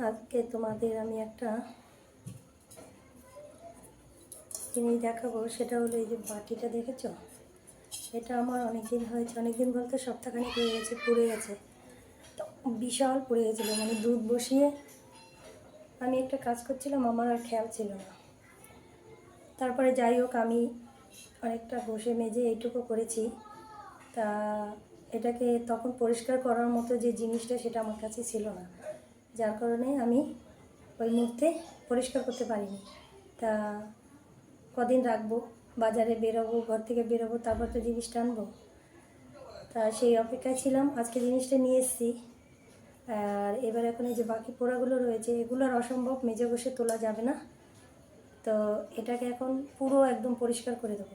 আজকে তোমাদের আমি একটা জিনিস দেখাবো, সেটা হলো এই যে বাটিটা দেখেছো। এটা আমার অনেক দিন হয়েছে, অনেক দিন বলতে সপ্তাহখানেক হয়ে গেছে, পুড়ে গেছে। তো বিশাল পুড়ে গেছিলো, মানে দুধ বসিয়ে আমি একটা কাজ করছিলাম, আমার আর খেয়াল ছিল না। তারপরে যাই হোক, আমি অনেকটা ঘষে মেজে এইটুকু করেছি। তা এটাকে তখন পরিষ্কার করার মতো যে জিনিসটা সেটা আমার কাছে ছিল না, যার কারণে আমি ওই মুহূর্তে পরিষ্কার করতে পারিনি। তা কদিন রাখবো, বাজারে বেরোবো, ঘর থেকে বেরোবো, তারপর তো জিনিসটা আনবো। তা সেই অপেক্ষায় ছিলাম, আজকে জিনিসটা নিয়ে এসেছি। আর এবার এখন এই যে বাকি পোড়াগুলো রয়েছে, এগুলো আর অসম্ভব মেজে বসে তোলা যাবে না। তো এটাকে এখন পুরো একদম পরিষ্কার করে দেবো।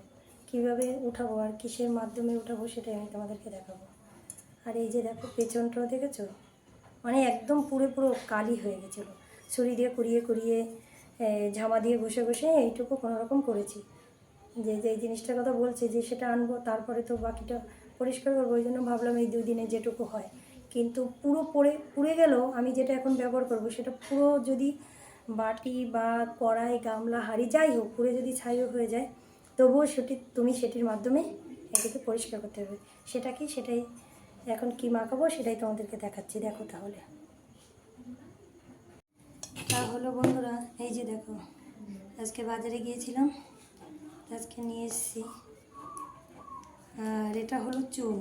কীভাবে উঠাবো আর কিসের মাধ্যমে উঠাবো সেটাই আমি তোমাদেরকে দেখাবো। আর এই যে দেখো, পেছনটাও দেখেছো, মানে একদম পুরো কালি হয়ে গেছিলো। ছুরি দিয়ে কুড়িয়ে কুড়িয়ে ঝামা দিয়ে ঘষে ঘষে এইটুকু কোনোরকম করেছি। যে যে জিনিসটার কথা বলছি যে সেটা আনবো, তারপরে তো বাকিটা পরিষ্কার করবো। ওই জন্য ভাবলাম এই 2 দিনে যেটুকু হয়। কিন্তু পুরো পুড়ে গেলেও আমি যেটা এখন ব্যবহার করব সেটা পুরো, যদি বাটি বা কড়াই, গামলা, হাঁড়ি যাই হোক, পুড়ে যদি ছাইও হয়ে যায়, তবুও সেটির মাধ্যমে এটাকে পরিষ্কার করতে হবে। সেটাই এখন কি মাখাবো সেটাই তোমাদেরকে দেখাচ্ছি, দেখো তাহলে। তা হলো বন্ধুরা, এই যে দেখো, আজকে বাজারে গিয়েছিলাম, আজকে নিয়ে এসেছি। আর এটা হলো চুন।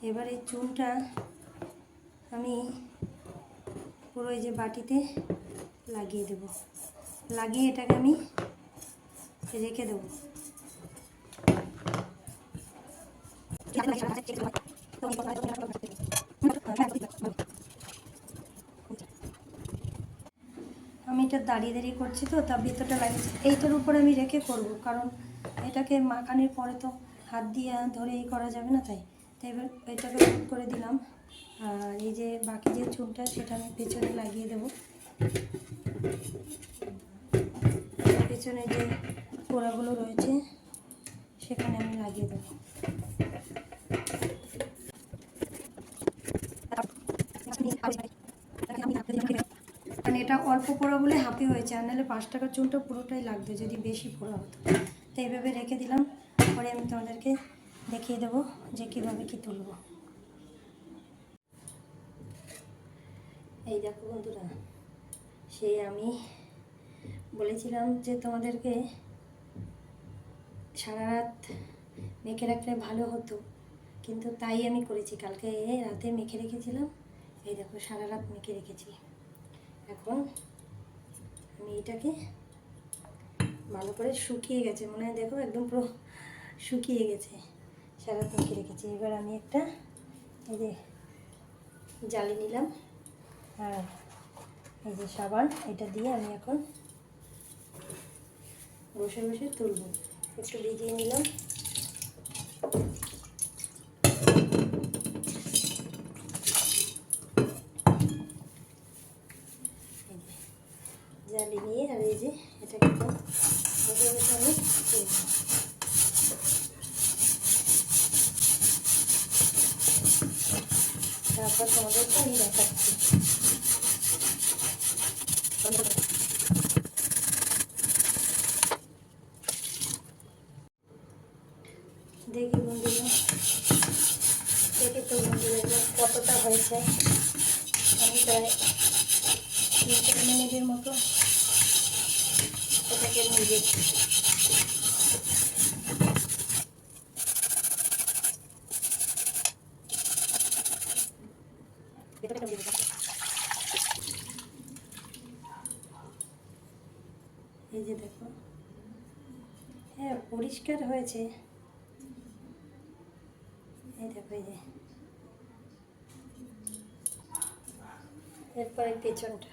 এবার এই চুনটা আমি পুরো এই যে বাটিতে লাগিয়ে দেব, লাগিয়ে এটাকে আমি রেখে দেবো। আমি এটা দাঁড়িয়ে দাঁড়িয়ে করছি, তো তার ভিতরটা লাগিয়েছি। এইটার উপর আমি রেখে করব, কারণ এটাকে মাখানোর পরে তো হাত দিয়ে ধরে করা যাবে না, তাই এবার এটাকে করে দিলাম। আর এই যে বাকি যে চুনটা সেটা আমি পেছনে লাগিয়ে দেবো। পেছনে যে পোড়াগুলো রয়েছে সেখানে আমি লাগিয়ে দেবো। মানে এটা অল্প পোড়া বলে হাফে হয়েছে, আর নাহলে 5 টাকার চুনটা পুরোটাই লাগতো যদি বেশি পোড়া হতো। তো এইভাবে রেখে দিলাম, পরে আমি তোমাদেরকে দেখিয়ে দেবো যে কীভাবে কী তুলব। এই দেখো বন্ধুরা, সেই আমি বলেছিলাম যে তোমাদেরকে সারা রাত মেখে রাখলে ভালো হতো, কিন্তু তাই আমি করেছি। কালকে রাতে মেখে রেখেছিলাম, এই দেখো সারা রাত মেখে রেখেছি। এখন আমি এটাকে ভালো করে শুকিয়ে গেছে, মনে হয় দেখো একদম পুরো শুকিয়ে গেছে, সারা রাত মেখে রেখেছি। এবার আমি একটা এই যে জ্বালিয়ে নিলাম, আর এই যে সাবান, এটা দিয়ে আমি এখন বসে বসে তুলব। একটু ভিজিয়ে নিলাম। জ্বালিয়ে নিয়ে আর এই যে এটাকে বসে বসে আমি তুলব। তারপর তোমাদেরকে আমি দেখাচ্ছি। দেখি বন্ধুরা, দেখি তো বন্ধুরা কতটা হয়েছে। আমি প্রায় 3-4 মিনিটের মতো এটাকে নিজেছি। এই যে দেখো, হ্যাঁ পরিষ্কার হয়েছে। এই দেখো, এই যে এরপরে পেছনটা।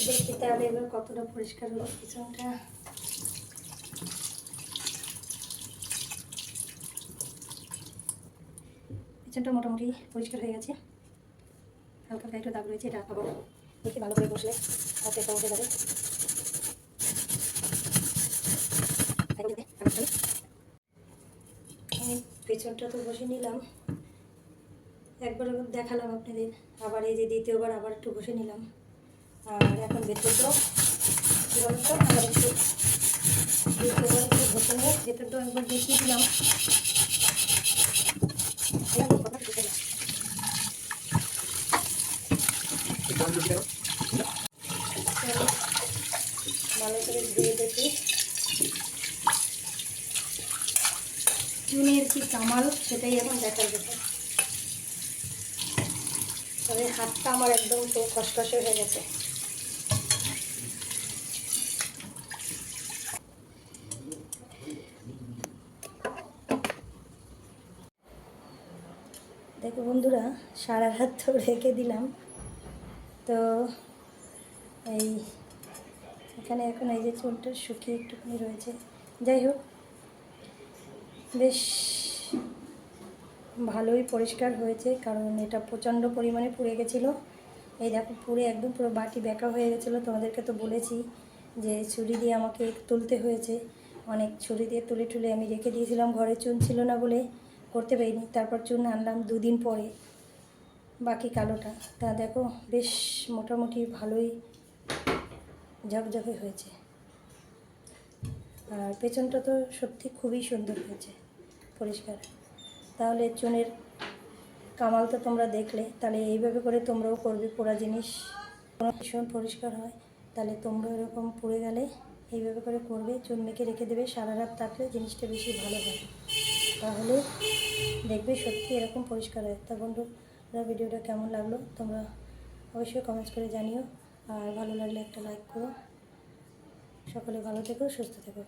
দেখি তাহলে এবার কতটা পরিষ্কার হলো পেছনটা। পেছনটা মোটামুটি পরিষ্কার হয়ে গেছে। হালকা হালকা একটু দাগ রয়েছে, এটা আবার দেখি ভালো করে বসলে হাতে এটা উঠে যাবে। আমি পেছনটা তো বসে নিলাম, একবার দেখালাম আপনাদের, আবার এই যে দ্বিতীয়বার আবার একটু বসে নিলাম। আর এখন ভেতরটাও কী বলতো, আবার একটু দ্বিতীয়বার একটু বসে নিয়ে ভেতরটাও একবার দেখিয়ে দিলাম। ভালো করে ধুয়ে দেখি চুনের কি কামাল, সেটাই এখন দেখার ব্যাপার। তবে হাতটা আমার একদম তো খসখসে হয়ে গেছে। দেখো বন্ধুরা, সারা রাত তো রেখে দিলাম, তো এই এখানে এখন এই যে চুলটা শুকিয়ে একটুখানি রয়েছে। যাই হোক, বেশ ভালোই পরিষ্কার হয়েছে, কারণ এটা প্রচণ্ড পরিমাণে পুড়ে গেছিলো। এই দেখো পুড়ে একদম পুরো বাটি ব্যাকা হয়ে গেছিলো। তোমাদেরকে তো বলেছি যে ছুরি দিয়ে আমাকে তুলতে হয়েছে, অনেক ছুরি দিয়ে তুলে টুলে আমি রেখে দিয়েছিলাম, ঘরে চুন ছিল না বলে করতে পারিনি। তারপর চুন আনলাম 2 দিন পরে, বাকি কালোটা। তা দেখো বেশ মোটামুটি ভালোই ঝকঝকে হয়েছে। আর পেছনটা তো সত্যি খুবই সুন্দর হয়েছে, পরিষ্কার। তাহলে চুনের কামাল তো তোমরা দেখলে, তাহলে এইভাবে করে তোমরাও করবে। পোড়া জিনিস ভীষণ পরিষ্কার হয়, তাহলে তোমরা এরকম পুড়ে গেলে এইভাবে করে করবে, চুন মেখে রেখে দেবে, সারা রাত থাকলে জিনিসটা বেশি ভালো হয়। তাহলে দেখবে সত্যি এরকম পরিষ্কার হয়। তা বন্ধুরা, ভিডিওটা কেমন লাগলো তোমরা অবশ্যই কমেন্টস করে জানিও, আর ভালো লাগলে একটা লাইক করো। সকলে ভালো থেকো, সুস্থ থেকো।